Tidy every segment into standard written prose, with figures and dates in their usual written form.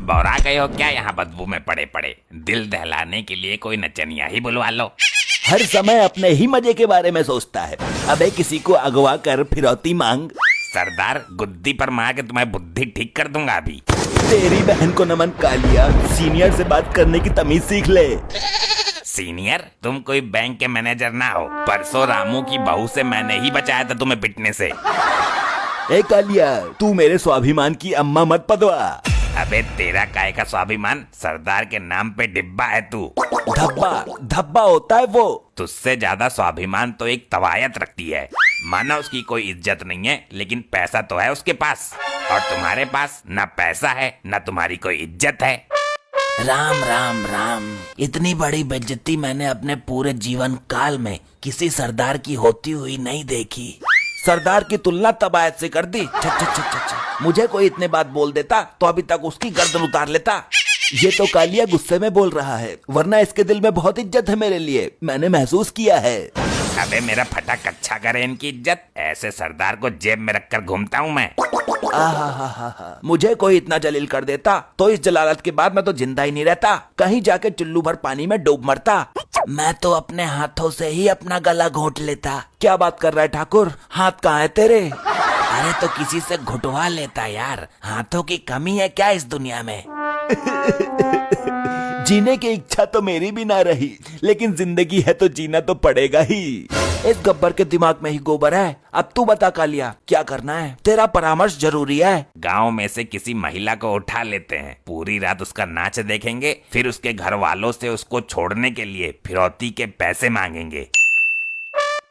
बौरा गए हो क्या यहाँ बदबू में पड़े पड़े? दिल दहलाने के लिए कोई नचनिया ही बुलवा लो। हर समय अपने ही मजे के बारे में सोचता है। अबे किसी को अगवा कर फिरौती मांग। सरदार गुद्दी पर मार के तुम्हारी बुद्धि ठीक कर दूंगा अभी। तेरी बहन को नमन कालिया, सीनियर से बात करने की तमीज सीख ले। सीनियर? तुम कोई बैंक के मैनेजर ना हो। परसों रामू की बहू से मैंने ही बचाया था तुम्हें पिटने से। ए कालिया, तू मेरे स्वाभिमान की अम्मा मत पदवा। अबे तेरा काय का स्वाभिमान? सरदार के नाम पे डिब्बा है तू। धब्बा धब्बा होता है वो। तुझसे ज्यादा स्वाभिमान तो एक तवायत रखती है। माना उसकी कोई इज्जत नहीं है, लेकिन पैसा तो है उसके पास, और तुम्हारे पास ना पैसा है ना तुम्हारी कोई इज्जत है। राम राम राम। इतनी बड़ी बेइज्जती मैंने अपने पूरे जीवन काल में किसी सरदार की होती हुई नहीं देखी। सरदार की तुलना तबायत से कर दी। मुझे कोई इतने बात बोल देता तो अभी तक उसकी गर्दन उतार लेता। ये तो कालिया गुस्से में बोल रहा है, वरना इसके दिल में बहुत इज्जत है मेरे लिए, मैंने महसूस किया है। अबे मेरा फटा कच्चा करे इनकी इज्जत। ऐसे सरदार को जेब में रखकर घूमता हूँ मैं। आहा, मुझे कोई इतना जलील कर देता तो इस जलालत के बाद मैं तो जिंदा ही नहीं रहता, कहीं जाके चुल्लू भर पानी में डूब मरता। मैं तो अपने हाथों से ही अपना गला घोंट लेता। क्या बात कर रहा है ठाकुर, हाथ कहाँ है तेरे? अरे तो किसी से घुटवा लेता यार, हाथों की कमी है क्या इस दुनिया में? जीने की इच्छा तो मेरी भी ना रही, लेकिन जिंदगी है तो जीना तो पड़ेगा ही। इस गब्बर के दिमाग में ही गोबर है। अब तू बता कालिया, क्या करना है? तेरा परामर्श जरूरी है। गांव में से किसी महिला को उठा लेते हैं, पूरी रात उसका नाच देखेंगे, फिर उसके घर वालों से उसको छोड़ने के लिए फिरौती के पैसे मांगेंगे।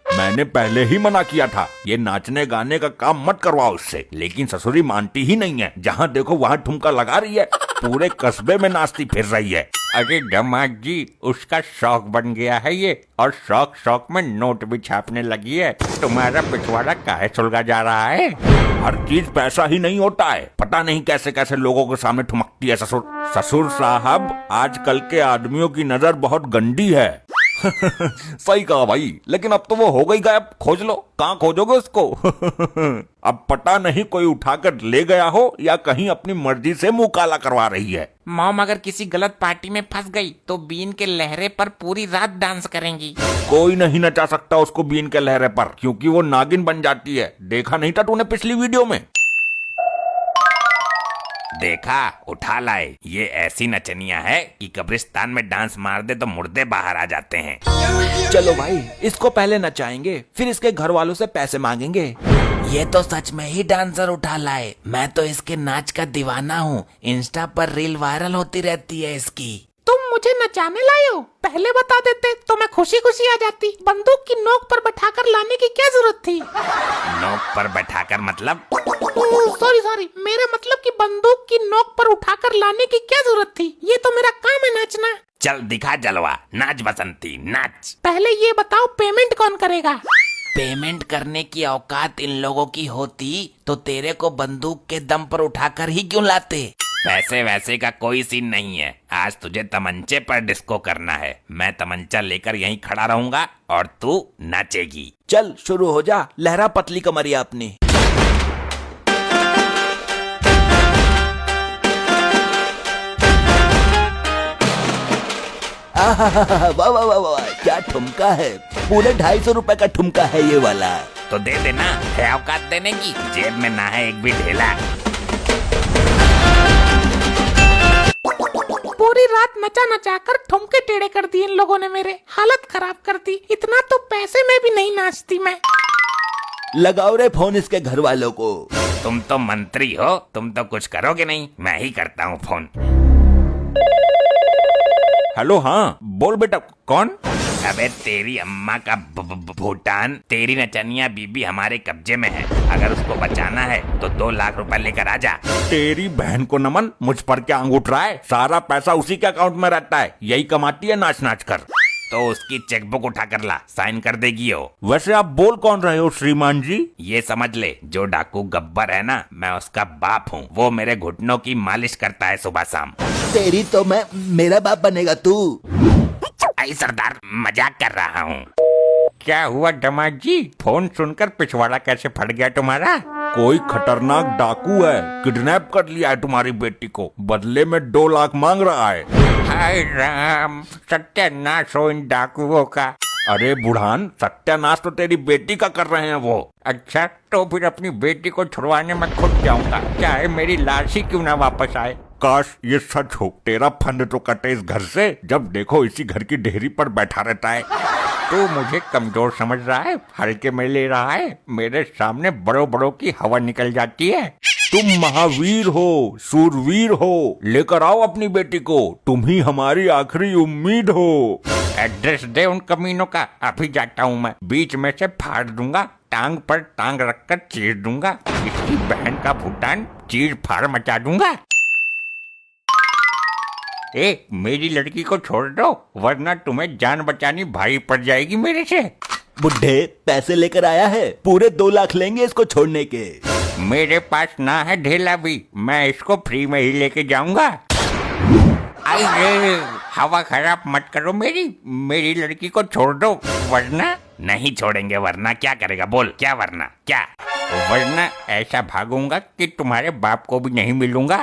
मैंने पहले ही मना किया था, ये नाचने गाने का काम मत करवाओ उससे, लेकिन ससुरी मानती ही नहीं है। जहाँ देखो वहाँ ठुमका लगा रही है, पूरे कस्बे में नाचती फिर रही है। अरे दामाद जी, उसका शौक बन गया है ये, और शौक शौक में नोट भी छापने लगी है। तुम्हारा पिछवाड़ा काहे सुलगा जा रहा है? हर चीज पैसा ही नहीं होता है, पता नहीं कैसे कैसे लोगों के सामने ठुमकती है ससुर। ससुर साहब, आजकल के आदमियों की नजर बहुत गंदी है। सही कहा भाई, लेकिन अब तो वो हो गई गायब, खोज लो, कहाँ खोजोगे उसको? अब पता नहीं कोई उठाकर ले गया हो या कहीं अपनी मर्जी से मुंह काला करवा रही है। मॉम अगर किसी गलत पार्टी में फंस गई तो बीन के लहरे पर पूरी रात डांस करेंगी। कोई नहीं नचा सकता उसको बीन के लहरे पर, क्योंकि वो नागिन बन जाती है। देखा नहीं था तूने पिछली वीडियो में? देखा, उठा लाए। ये ऐसी नचनिया है कि कब्रिस्तान में डांस मार दे तो मुर्दे बाहर आ जाते हैं। चलो भाई, इसको पहले नचाएंगे, फिर इसके घर वालों से पैसे मांगेंगे। ये तो सच में ही डांसर उठा लाए। मैं तो इसके नाच का दीवाना हूँ, इंस्टा पर रील वायरल होती रहती है इसकी। तुम मुझे नचाने लाए हो? पहले बता देते तो मैं खुशी खुशी आ जाती। बंदूक की नोक पर बैठाकर लाने की क्या जरूरत थी? नोक पर बैठाकर मतलब? सॉरी, मेरा मतलब कि बंदूक की नोक पर उठाकर लाने की क्या जरूरत थी? ये तो मेरा काम है नाचना। चल दिखा जलवा, नाच बसंती नाच। पहले ये बताओ पेमेंट कौन करेगा? पेमेंट करने की औकात इन लोगों की होती तो तेरे को बंदूक के दम पर उठाकर ही क्यों लाते? पैसे वैसे का कोई सीन नहीं है। आज तुझे तमंचे पर डिस्को करना है। मैं तमंचा लेकर यहीं खड़ा रहूंगा और तू नाचेगी। चल शुरू हो जा, लहरा पतली कमरिया अपनी। वाह वाह वाह वाह, क्या ठुमका है! पूरे 250 रुपए का ठुमका है ये वाला। तो दे देना, है औकात देने की? जेब में ना है एक भी ढेला। पूरी रात नचा नचा कर ठुमके टेढ़े कर दिए इन लोगों ने, मेरे हालत खराब कर दी। इतना तो पैसे में भी नहीं नाचती मैं। लगाओ रे फोन इसके घर वालों को। तुम तो मंत्री हो, तुम तो कुछ करोगे नहीं, मैं ही करता हूँ फोन। हेलो, हाँ बोल बेटा, कौन? अबे तेरी अम्मा का भूटान, तेरी नचनिया बीबी हमारे कब्जे में है। अगर उसको बचाना है तो 2 लाख रुपए लेकर आ जा। तेरी बहन को नमन, मुझ पर क्या अंगूठ रहा है? सारा पैसा उसी के अकाउंट में रहता है, यही कमाती है नाच नाच कर। तो उसकी चेकबुक उठा कर ला, साइन कर देगी वो। वैसे आप बोल कौन रहे हो श्रीमान जी? ये समझ ले, जो डाकू गब्बर है ना, मैं उसका बाप हूँ। वो मेरे घुटनों की मालिश करता है सुबह शाम। तेरी तो मैं, मेरा बाप बनेगा तू। आई सरदार, मजाक कर रहा हूँ। क्या हुआ दामाद जी? फोन सुनकर पिछवाड़ा कैसे फट गया तुम्हारा? कोई खतरनाक डाकू है, किडनैप कर लिया है तुम्हारी बेटी को, बदले में 2 लाख मांग रहा है। हाय राम, सत्यानाश हो इन डाकुओं का। अरे बुढ़ान, सत्यानाश तो तेरी बेटी का कर रहे हैं वो। अच्छा, तो फिर अपनी बेटी को छुड़वाने में खुद जाऊंगा, चाहे मेरी लाश ही क्यों ना वापस आए। काश ये सच हो, तेरा फंड तो कटे इस घर से, जब देखो इसी घर की ढेरी पर बैठा रहता है। तू मुझे कमजोर समझ रहा है, हल्के में ले रहा है। मेरे सामने बड़ों बड़ों की हवा निकल जाती है। तुम महावीर हो, सूरवीर हो, लेकर आओ अपनी बेटी को, तुम ही हमारी आखिरी उम्मीद हो। एड्रेस दे उन कमीनों का, अभी जाता हूँ मैं। बीच में से फाड़ दूंगा, टांग पर टांग रखकर चीर दूंगा, इसकी बहन का भूटान चीर फाड़ मचा दूंगा। ए, मेरी लड़की को छोड़ दो, वरना तुम्हें जान बचानी भारी पड़ जाएगी मेरे से। बुढ़े पैसे लेकर आया है, पूरे 2 लाख लेंगे इसको छोड़ने के। मेरे पास ना है ढेला भी, मैं इसको फ्री में ही लेके जाऊंगा। आई रे, हवा खराब मत करो मेरी लड़की को छोड़ दो, वरना। नहीं छोड़ेंगे, वरना क्या करेगा? बोल, क्या वरना क्या? वरना ऐसा भागूंगा कि तुम्हारे बाप को भी नहीं मिलूंगा।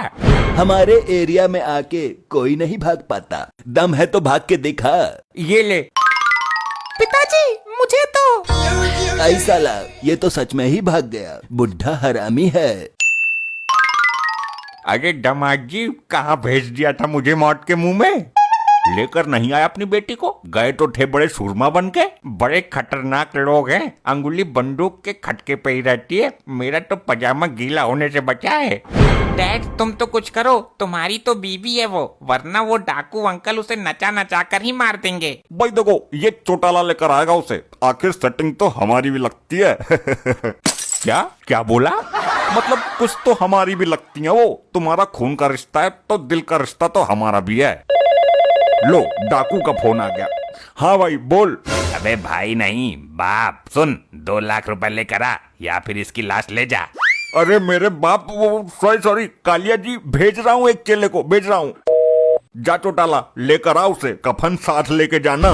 हमारे एरिया में आके कोई नहीं भाग पाता, दम है तो भाग के दिखा। ये ले। पिताजी मुझे तो। आई साला, ये तो सच में ही भाग गया, बुढ़ा हरामी है। अरे दामाद जी, कहाँ भेज दिया था मुझे मौत के मुंह में? लेकर नहीं आया अपनी बेटी को? गए तो थे बड़े सूरमा बन के। बड़े खतरनाक लोग हैं, अंगुली बंदूक के खटके पे ही रहती है। मेरा तो पजामा गीला होने से बचा है। डैड तुम तो कुछ करो, तुम्हारी तो बीवी है वो, वरना वो डाकू अंकल उसे नचा नचा कर ही मार देंगे। भाई देखो, ये चोटाला लेकर आएगा उसे, आखिर सेटिंग तो हमारी भी लगती है। क्या क्या बोला? मतलब कुछ तो हमारी भी लगती है वो। तुम्हारा खून का रिश्ता है तो दिल का रिश्ता तो हमारा भी है। लो, डाकू का फोन आ गया। हाँ भाई बोल। अबे भाई नहीं बाप, सुन, 2 लाख रुपए लेकर आ, या फिर इसकी लाश ले जा। अरे मेरे बाप, सॉरी कालिया जी, भेज रहा हूँ, एक चेले को भेज रहा हूँ। जा चोटाला, लेकर आ उसे, कफन साथ लेके जाना।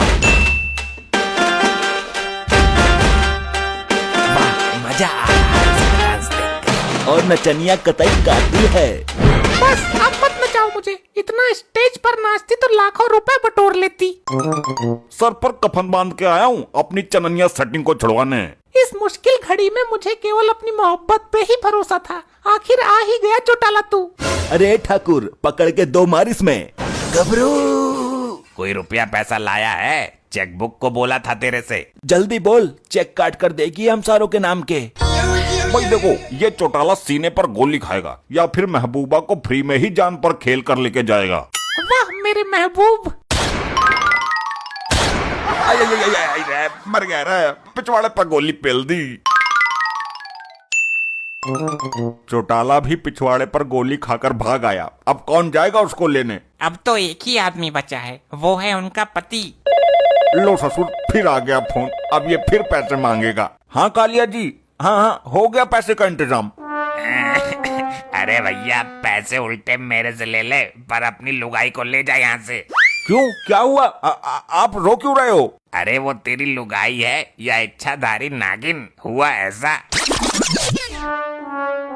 मजा आ रहा है इसका डांस देखकर। और नचनिया कतई काटती है। बस अब मत नचाओ मुझे, इतना स्टेज पर नाचती तो लाखों रुपए बटोर लेती। सर पर कफन बांध के आया हूँ अपनी चननिया सेटिंग को छुड़वाने। इस मुश्किल घड़ी में मुझे केवल अपनी मोहब्बत पे ही भरोसा था, आखिर आ ही गया चौटाला तू। अरे ठाकुर, पकड़ के 2 मार इसमें। गबरू, कोई रुपया पैसा लाया है? चेकबुक को बोला था तेरे से। जल्दी बोल, चेक काट कर देगी हम सारों के नाम के। भाई देखो, ये चोटाला सीने पर गोली खाएगा या फिर महबूबा को फ्री में ही जान पर खेल कर लेके जाएगा। वाह मेरे महबूब। मर गया रे, पिछवाड़े पर गोली पेल दी। चोटाला भी पिछवाड़े पर गोली खाकर भाग आया। अब कौन जाएगा उसको लेने? अब तो एक ही आदमी बचा है, वो है उनका पति। लो ससुर, फिर आ गया फोन, अब ये फिर पैसे मांगेगा। हाँ कालिया जी, हाँ हो गया पैसे का इंतजाम। अरे भैया, पैसे उल्टे मेरे से ले ले, पर अपनी लुगाई को ले जा यहाँ से। क्यों, क्या हुआ? आप रो क्यों रहे हो? अरे वो तेरी लुगाई है या इच्छाधारी नागिन? हुआ ऐसा।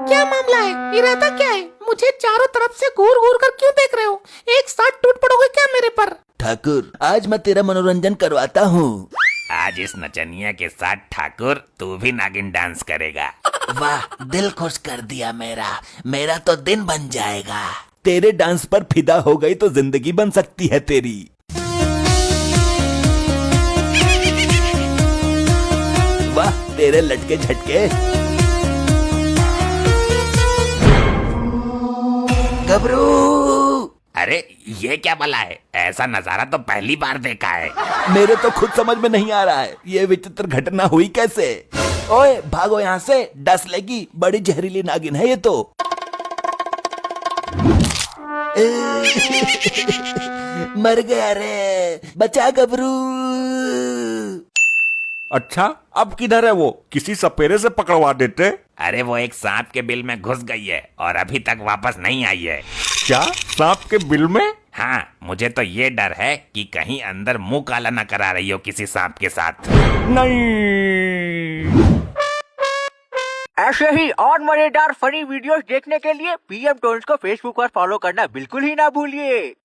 क्या मामला है, इरादा क्या है? मुझे चारों तरफ से घूर घूर कर क्यों देख रहे हो? एक साथ टूट पड़ोगे क्या मेरे पर? ठाकुर, आज मैं तेरा मनोरंजन करवाता हूँ। आज इस नचनिया के साथ ठाकुर तू भी नागिन डांस करेगा। वाह, दिल खुश कर दिया मेरा तो दिन बन जाएगा। तेरे डांस पर फिदा हो गई तो जिंदगी बन सकती है तेरी। वाह तेरे लटके झटके। गबरू, अरे ये क्या भला है? ऐसा नजारा तो पहली बार देखा है। मेरे तो खुद समझ में नहीं आ रहा है, ये विचित्र घटना हुई कैसे? ओए भागो यहाँ से, डस लेगी, बड़ी जहरीली नागिन है ये तो। मर गया रे, बचा गबरू। अच्छा, अब किधर है वो? किसी सपेरे से पकड़वा देते। अरे वो एक सांप के बिल में घुस गई है और अभी तक वापस नहीं आई है। क्या, सांप के बिल में? हाँ, मुझे तो ये डर है कि कहीं अंदर मुंह काला न करा रही हो किसी सांप के साथ। नहीं। ऐसे ही और मजेदार फनी वीडियोस देखने के लिए पीएम टोन्स को फेसबुक पर फॉलो करना बिल्कुल ही ना भूलिए।